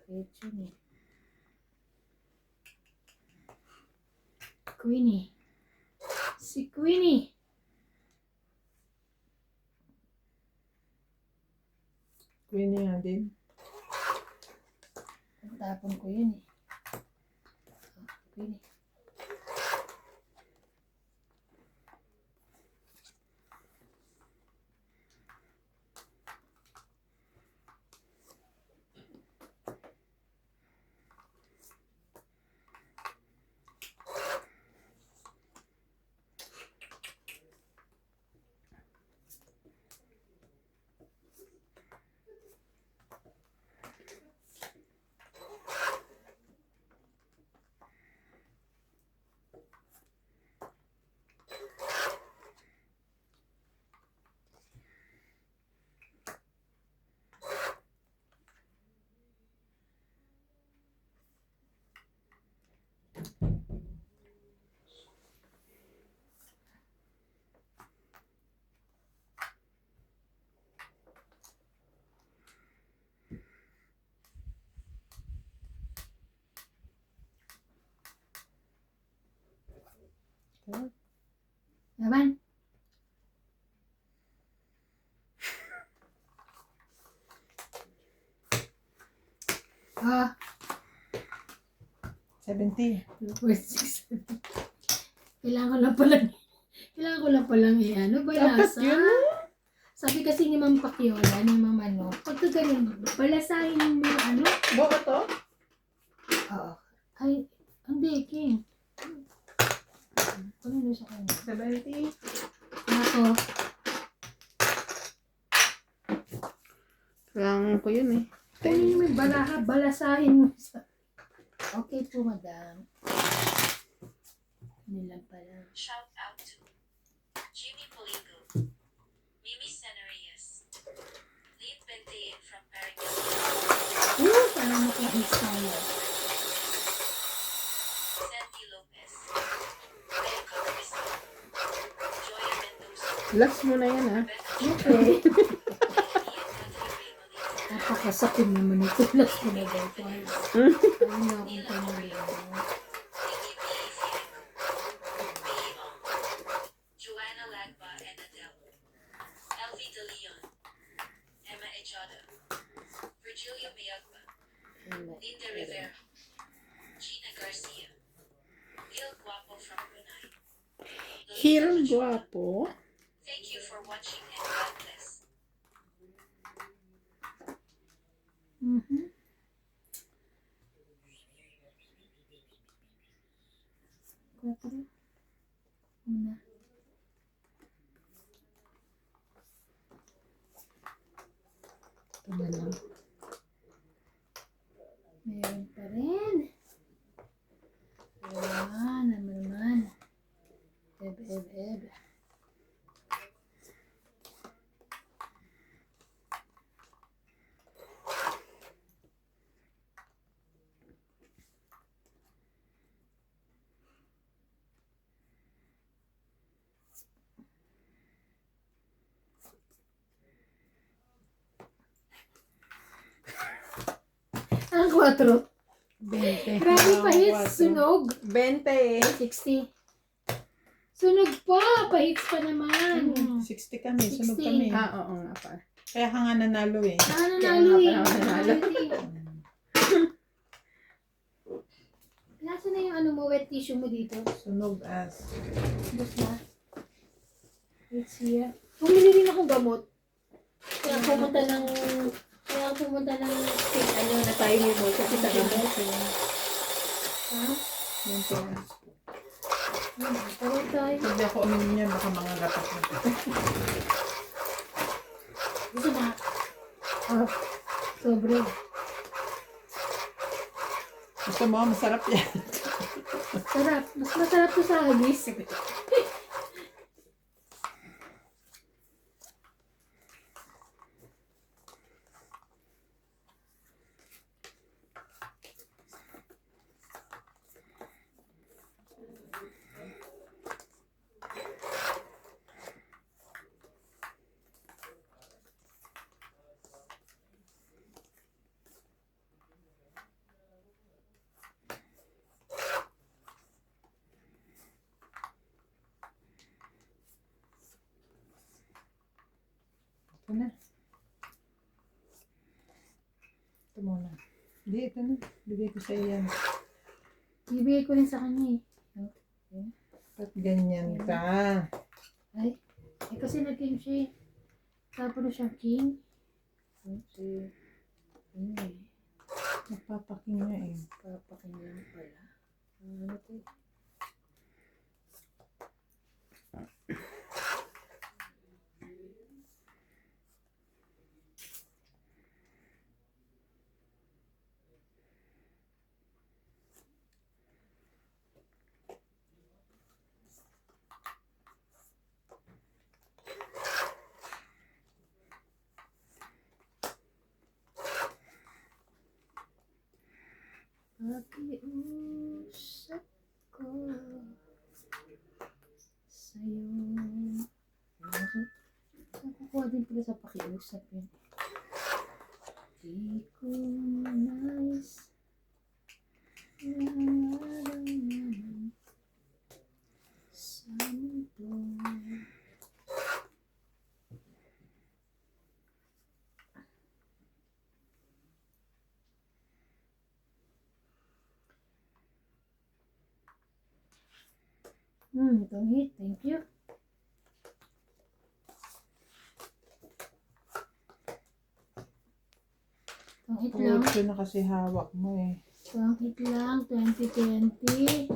Pecho ni. Queenie. Si Queenie.
Queenie nga din.
Tapon ko yun eh. Queenie. Laban. Ah,
70.
2.6. Kailangan ko lang palang ano, balasa.
Dapat yun.
Sabi kasi ni Ma'am Pakiola, ni Ma'am ano, pagka ganun, balasahin mo yung ano.
Buka to?
Oo. Ay, hindi, King. Ano sa kanya?
70.
Ako,
Kailangan ko yun eh.
kunin mo yung balasahin mo sa... Okay po, madam. Nilang pala.
Shout out to Jimmy Poligo, Mimi Senarias, Lead Bentein from Paraguay,
Parang maka-inspire.
Sandy Lopez, Rhea Cabrisa, Joya Mendoza,
Last mo na yan ah.
Okay.
Ian Catherine Ray Malita,
Napakasakit naman ito. Last ko na daw ito. Ano na akong pangalan.
Nikki B. Fiego, Bea Ong, Joanna Lagba and Adele, Elvie De Leon, Emma Echada, Virgilio Mayagba, Linda Rivera, Gina Garcia, Gil Guapo from Brunei. Lolita
Hil
Machua.
guapo.
Thank you for watching and God bless.
Cuatro. Una. Ito na lang. Meron pa rin. Naman. Eb. 24.
20.
Grabe pahit.
Wow,
Sunog.
20.
60. Sunog pa. Pahit pa naman.
60 kami, sunog
60.
kami.
Oo nga pa.
Kaya ka nga nanalo eh.
Nanalo eh.
Kaya nga pala nanalo.
Nasaan na yung ano mo, wet tissue mo dito?
Sunog as.
Bus na. It's here. Bumili rin akong gamot. Kaya pumunta ng ano, na tayo mo kasi sa gamot. Ha? Tara tayo.
Sabi ako uminom niya, baka mga gatas na.
Gusto na. Ah, sobre.
Gusto mo, masarap yan.
Sarap. Mas masarap to sa hagis.
Ito na. Ito muna. Hindi, ito na. Bigay ko sa yan.
Bibigay ko rin sa kanya eh.
Ba't ganyan ka?
Ay, kasi nag-king siya eh. Tapos siya king.
Nagpapaking nga eh.
Papakinggan pala. Ano to? Pakiusap ko sa'yo. Nakukuha din pala sa pakiusap yun. Di ko nais na naman sa mundo. Itong hit. Thank you. Itong hit lang.
Ito na kasi hawak mo eh.
Itong hit lang. 2020.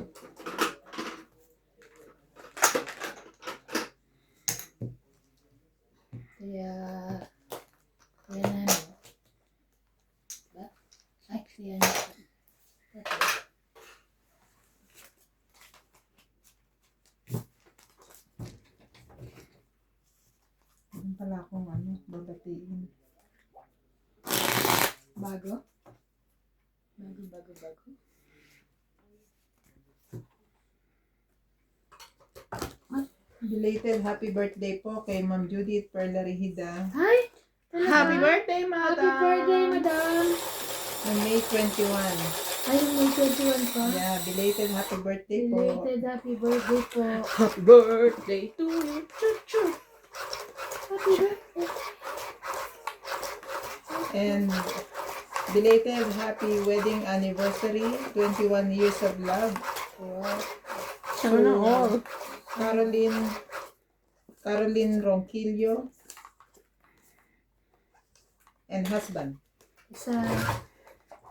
Kaya na ano. Ba? Ay, kaya na.
Ano pala akong babatiin.
Bago? Bago.
Belated happy birthday po kay Ma'am Judith Perla Rihida.
Hi! Talaga?
Happy birthday,
Happy
madam!
birthday, madam!
On May 21.
Ay, May 21 pa.
Yeah, belated happy birthday po.
Belated happy birthday po.
Happy birthday to you. Choo-choo.
Happy birthday.
And belated happy wedding anniversary. 21 years of love. Wow.
Sana all.
Caroline Ronquillo and husband.
Isa,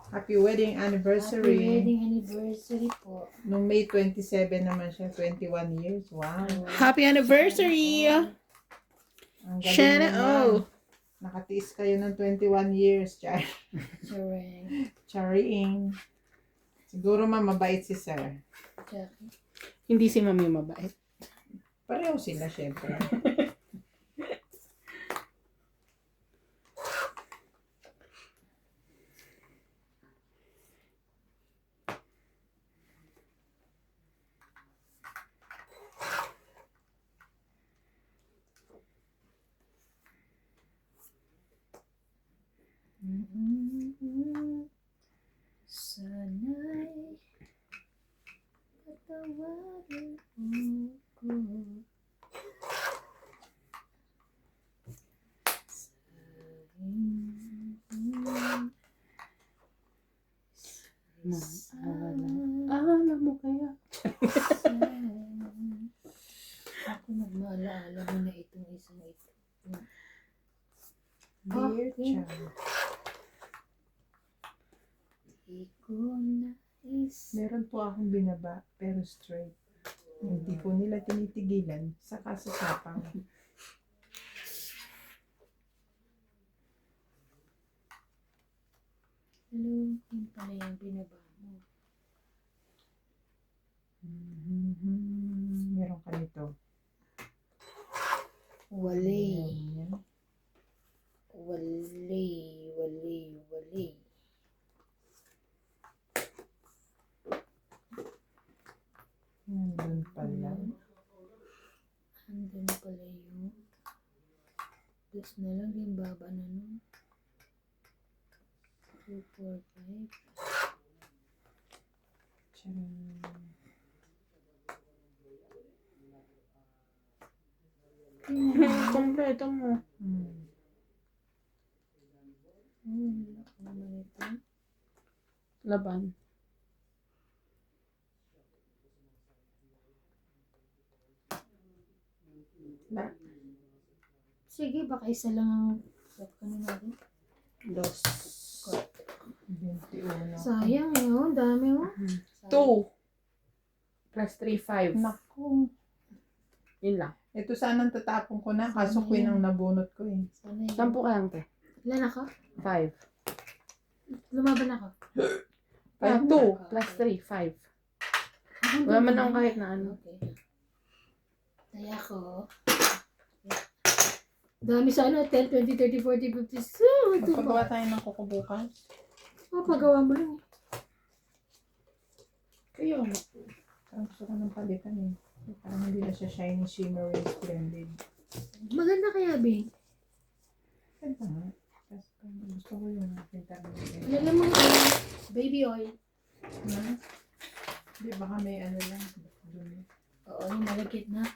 Happy wedding
happy
anniversary.
wedding anniversary po.
Nung May 27 naman siya, 21 years. Wow.
Happy anniversary!
Ang galing
Sana
naman.
all.
Nakatiis kayo ng 21 years, Char.
Sarang.
Charing. Siguro mabait si Sir.
Jackie.
Hindi si mami mabait.
Pareho sila, syempre.
Alaala mo na itong isang ito.
Dear
Okay.
child.
Di ko nais.
Meron po akong binaba, pero straight. Hindi po nila tinitigilan sa kasasapang.
Hello, yun pala yung binaba mo.
Meron ka nito.
Wali.
Yan.
Wali.
Nandun pala.
Andun pala yung dos na lang yung baba na nun. 2, 4, 5.
Tcharam.
Kompleto mo.
Ano naman ito?
Laban.
Sige, baka isa lang ang ano natin.
Dos.
21.
Sayang eh, oh. Dami oh.
2. Plus 3, 5.
Naku.
Yun lang.
Ito sanang tatapon ko na, kaso queen ang nabunot ko eh.
Sana yun.
10 ka lang, te.
Ilan ako?
5.
Lumaban ako.
2 plus 3, 5. Wala man akong kahit na ano.
Okay. Kaya ako. Dami sa ano, 10, 20, 30, 40, 50.
Magpagawa tayo ng kuko bukas.
Pagawa mo lang.
Kayo.
Parang gusto ko ng palitan eh. Parang hindi na siya shiny, shimmery, splendid.
Maganda kaya, Bing.
Ganda nga. Kasi gusto ko yung pintar mo.
Alam mo yung baby oil.
Hindi, baka may ano lang. Dumi.
Oo, yung malagkit na.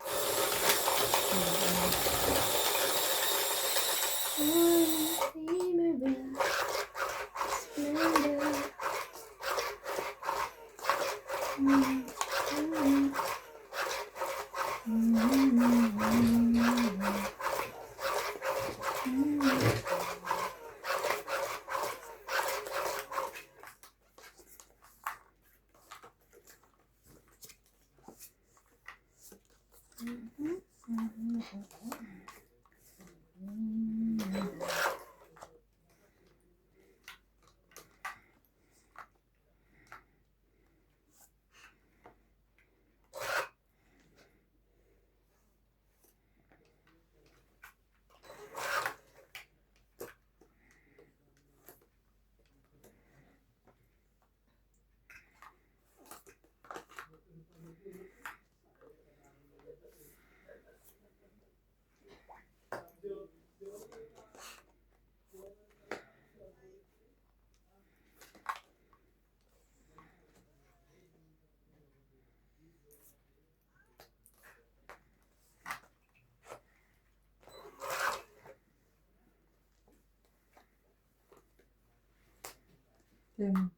Yan.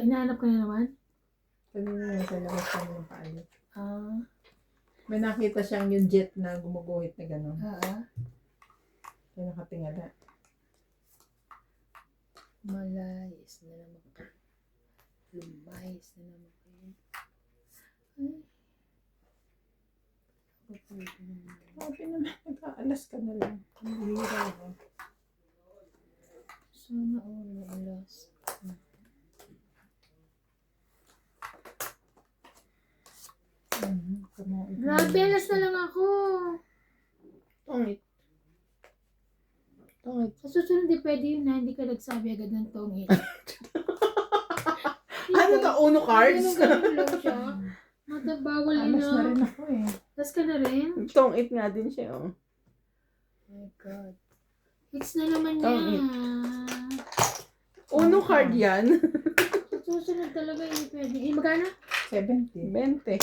Inahanap ka na naman?
Kanina yung sa labas kami ng paalit.
Ah.
May nakita siyang yung jet na gumuguhit na gano'n. Kaya nakatingala.
Malayas na naman ka. Lumayas na naman kayo. Ay.
Sabi naman, nag-aalas ka na lang. Ang hira ako.
Sana all alas. Grabe, alas na lang ako.
Tongit.
Sa susunod, di pwede yun na hindi ka nagsabi agad ng tongit.
Ano to? Uno cards?
Ganun lang siya. Matabawal yun
Alas na rin ako eh.
Tas ka na rin?
Tongit nga din siya, oh.
Oh my God. It's na naman
Tongit.
yan.
Uno card yan.
Sa susunod talaga hindi pwede. Eh, magkano?
70.
20.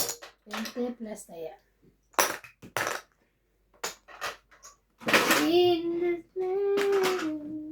20 plus na yan. In the flame.